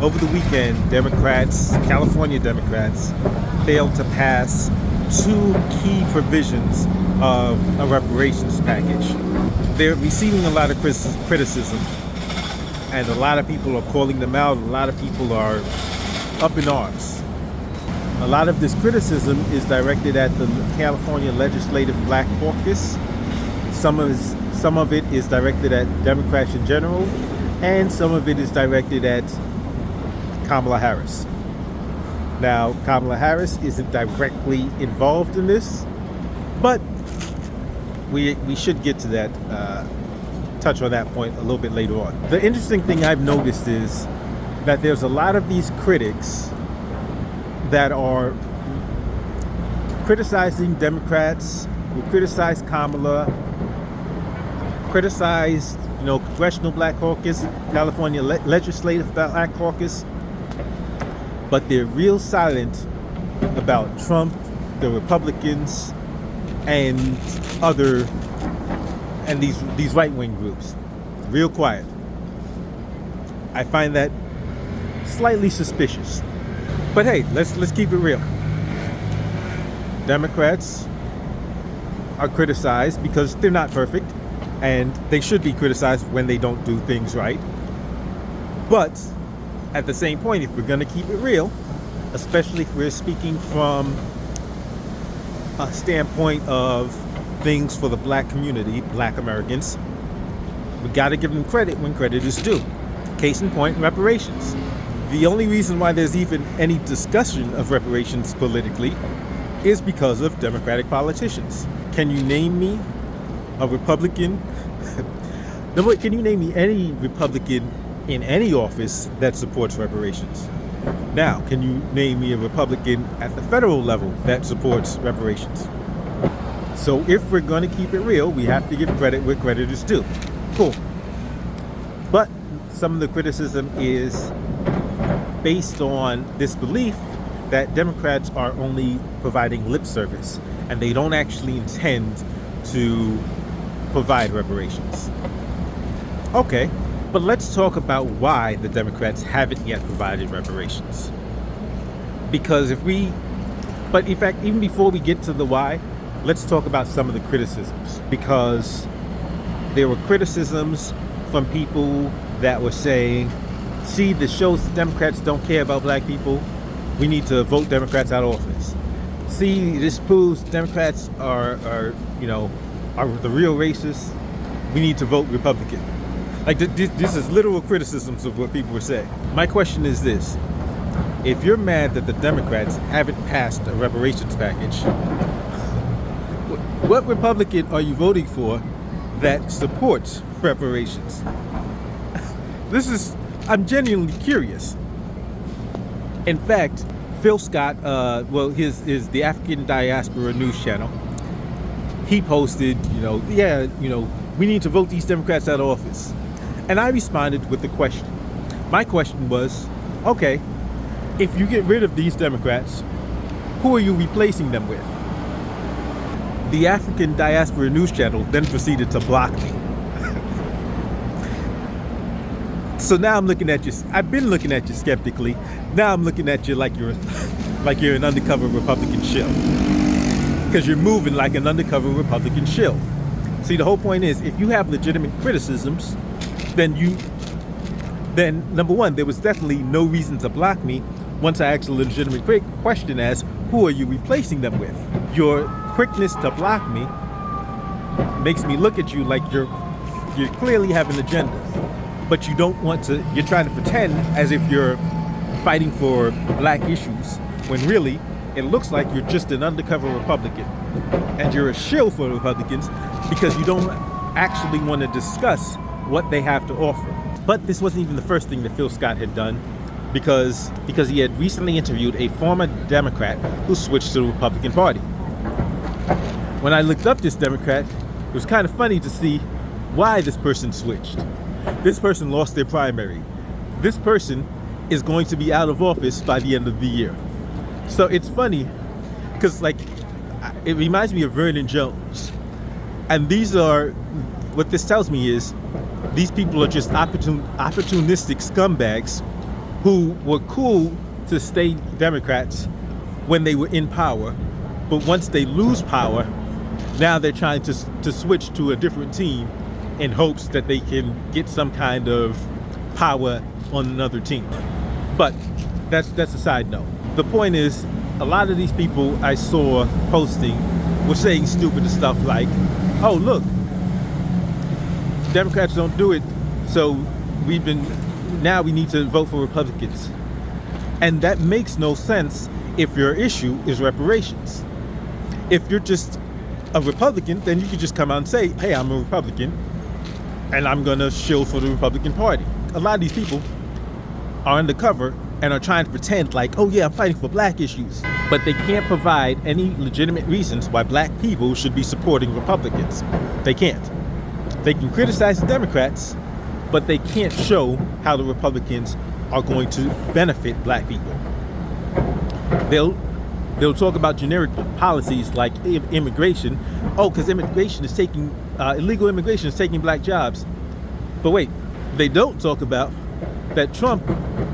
over the weekend, California Democrats, failed to pass two key provisions of a reparations package. They're receiving a lot of criticism, and a lot of people are calling them out. A lot of people are up in arms. A lot of this criticism is directed at the California Legislative Black Caucus. Some of it is directed at Democrats in general, and some of it is directed at Kamala Harris. Now, Kamala Harris isn't directly involved in this, but we should get to that, touch on that point a little bit later on. The interesting thing I've noticed is that there's a lot of these critics that are criticizing Democrats, who criticize Kamala, criticize, Congressional Black Caucus, California Legislative Black Caucus, but they're real silent about Trump, the Republicans, and these right-wing groups. Real quiet. I find that slightly suspicious. But hey, let's keep it real. Democrats are criticized because they're not perfect, and they should be criticized when they don't do things right. But at the same point, if we're going to keep it real, especially if we're speaking from a standpoint of things for the black community, black Americans, we got to give them credit when credit is due. Case in point, reparations. The only reason why there's even any discussion of reparations politically is because of Democratic politicians. Can you name me a Republican? Can you name me any Republican in any office that supports reparations? Now, can you name me a Republican at the federal level that supports reparations? So if we're going to keep it real, we have to give credit where credit is due. Cool. But some of the criticism is based on this belief that Democrats are only providing lip service and they don't actually intend to provide reparations. Okay, but let's talk about why the Democrats haven't yet provided reparations. Because in fact, even before we get to the why, let's talk about some of the criticisms. Because there were criticisms from people that were saying, see, this shows the Democrats don't care about black people. We need to vote Democrats out of office. See, this proves Democrats are the real racists. We need to vote Republican. Like, this is literal criticisms of what people were saying. My question is this. If you're mad that the Democrats haven't passed a reparations package, what Republican are you voting for that supports reparations? I'm genuinely curious. In fact, Phil Scott, his the African Diaspora News Channel, he posted, we need to vote these Democrats out of office. And I responded with the question. My question was, okay, if you get rid of these Democrats, who are you replacing them with? The African Diaspora News Channel then proceeded to block me. So now I'm looking at you. I've been looking at you skeptically. Now I'm looking at you like you're an undercover Republican shill, because you're moving like an undercover Republican shill. See, the whole point is, if you have legitimate criticisms, then number one, there was definitely no reason to block me once I asked a legitimate question as, who are you replacing them with? Your quickness to block me makes me look at you like you clearly have an agenda. But you don't want to, you're trying to pretend as if you're fighting for black issues, when really it looks like you're just an undercover Republican. And you're a shill for the Republicans because you don't actually want to discuss what they have to offer. But this wasn't even the first thing that Phil Scott had done, because he had recently interviewed a former Democrat who switched to the Republican Party. When I looked up this Democrat, it was kind of funny to see why this person switched. This person lost their primary. This person is going to be out of office by the end of the year. So it's funny because, it reminds me of Vernon Jones. And what this tells me is these people are just opportunistic scumbags who were cool to stay Democrats when they were in power, but once they lose power, now they're trying to switch to a different team in hopes that they can get some kind of power on another team. But that's a side note. The point is, a lot of these people I saw posting were saying stupid stuff like, oh look, Democrats don't do it, so now we need to vote for Republicans. And that makes no sense if your issue is reparations. If you're just a Republican, then you could just come out and say, hey, I'm a Republican and I'm gonna shill for the Republican Party. A lot of these people are undercover and are trying to pretend like, oh yeah, I'm fighting for black issues. But they can't provide any legitimate reasons why black people should be supporting Republicans. They can't. They can criticize the Democrats, but they can't show how the Republicans are going to benefit black people. They'll talk about generic policies like immigration. Oh, because immigration is taking, illegal immigration is taking black jobs. But wait, they don't talk about that Trump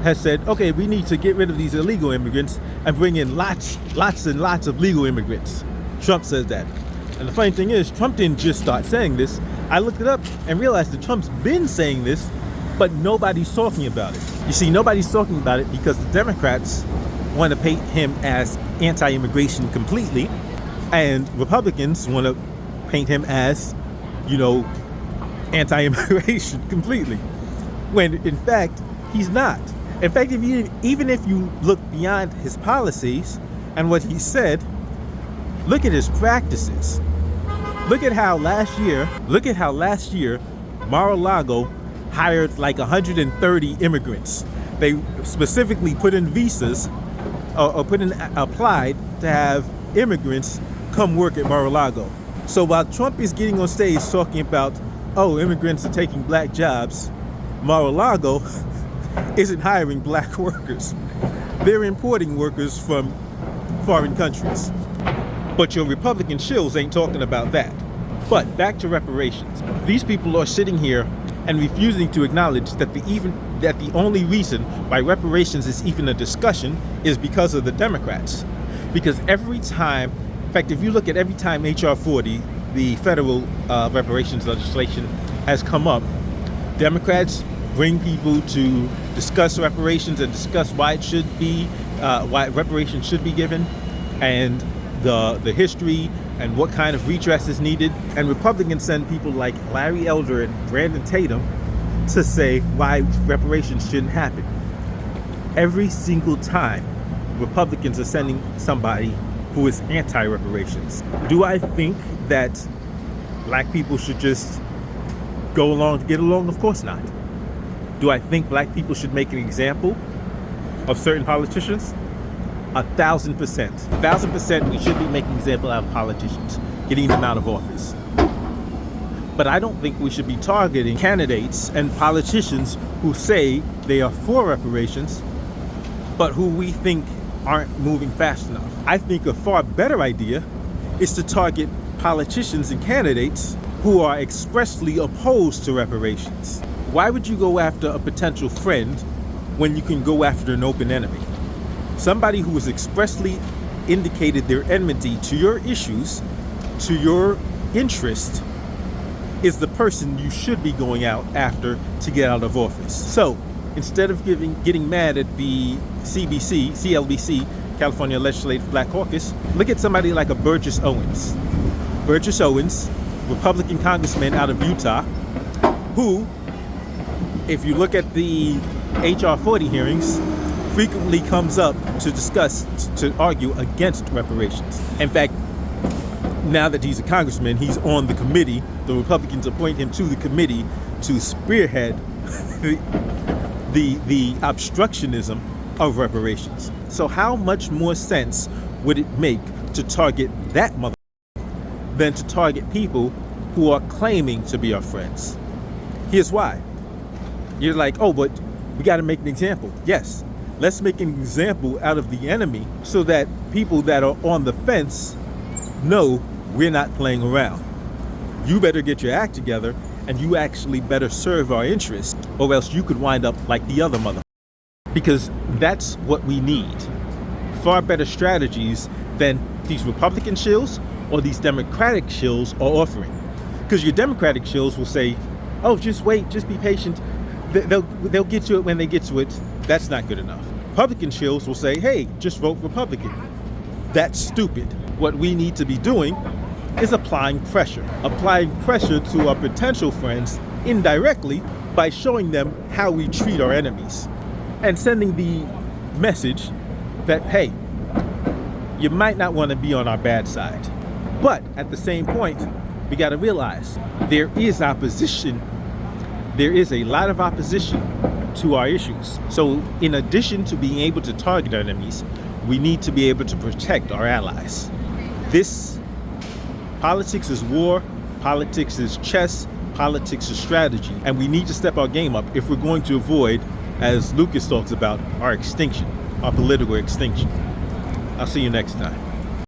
has said, okay, we need to get rid of these illegal immigrants and bring in lots and lots of legal immigrants. Trump says that. And the funny thing is, Trump didn't just start saying this. I looked it up and realized that Trump's been saying this, but nobody's talking about it. You see, nobody's talking about it because the Democrats want to paint him as anti-immigration completely, and Republicans want to paint him as, anti-immigration completely, when in fact he's not. In fact, even if you look beyond his policies and what he said, look at his practices. Look at how last year Mar-a-Lago hired like 130 immigrants. They specifically put in visas applied to have immigrants come work at Mar-a-Lago. So while Trump is getting on stage talking about, oh, immigrants are taking black jobs, Mar-a-Lago isn't hiring black workers. They're importing workers from foreign countries. But your Republican shills ain't talking about that. But back to reparations. These people are sitting here and refusing to acknowledge that the only reason why reparations is even a discussion is because of the Democrats. Because every time, in fact, if you look at every time HR 40, the federal reparations legislation has come up, Democrats bring people to discuss reparations and discuss why it should be, why reparations should be given, and the history and what kind of redress is needed. And Republicans send people like Larry Elder and Brandon Tatum to say why reparations shouldn't happen. Every single time, Republicans are sending somebody who is anti-reparations. Do I think that black people should just go along to get along? Of course not. Do I think black people should make an example of certain politicians? 1,000%. 1,000% we should be making an example out of politicians, getting them out of office. But I don't think we should be targeting candidates and politicians who say they are for reparations, but who we think aren't moving fast enough. I think a far better idea is to target politicians and candidates who are expressly opposed to reparations. Why would you go after a potential friend when you can go after an open enemy? Somebody who has expressly indicated their enmity to your issues, to your interest, is the person you should be going out after to get out of office. So instead of getting mad at the CLBC, California Legislative Black Caucus, look at somebody like a Burgess Owens. Burgess Owens, Republican congressman out of Utah, who, if you look at the HR 40 hearings, frequently comes up to argue against reparations. In fact, now that he's a congressman, he's on the committee. The Republicans appoint him to the committee to spearhead the obstructionism of reparations. So how much more sense would it make to target that mother than to target people who are claiming to be our friends? Here's why. You're like, oh, but we got to make an example. Yes, let's make an example out of the enemy so that people that are on the fence know we're not playing around. You better get your act together and you actually better serve our interests, or else you could wind up like the other mother. because that's what we need. Far better strategies than these Republican shills or these Democratic shills are offering. Because your Democratic shills will say, oh, just wait, just be patient. They'll get to it when they get to it. That's not good enough. Republican shills will say, hey, just vote Republican. That's stupid. What we need to be doing is applying pressure to our potential friends indirectly by showing them how we treat our enemies and sending the message that, hey, you might not want to be on our bad side. But at the same point, we got to realize there is opposition. There is a lot of opposition to our issues. So in addition to being able to target our enemies, we need to be able to protect our allies. Politics is war, politics is chess, politics is strategy, and we need to step our game up if we're going to avoid, as Lucas talks about, our extinction, our political extinction. I'll see you next time.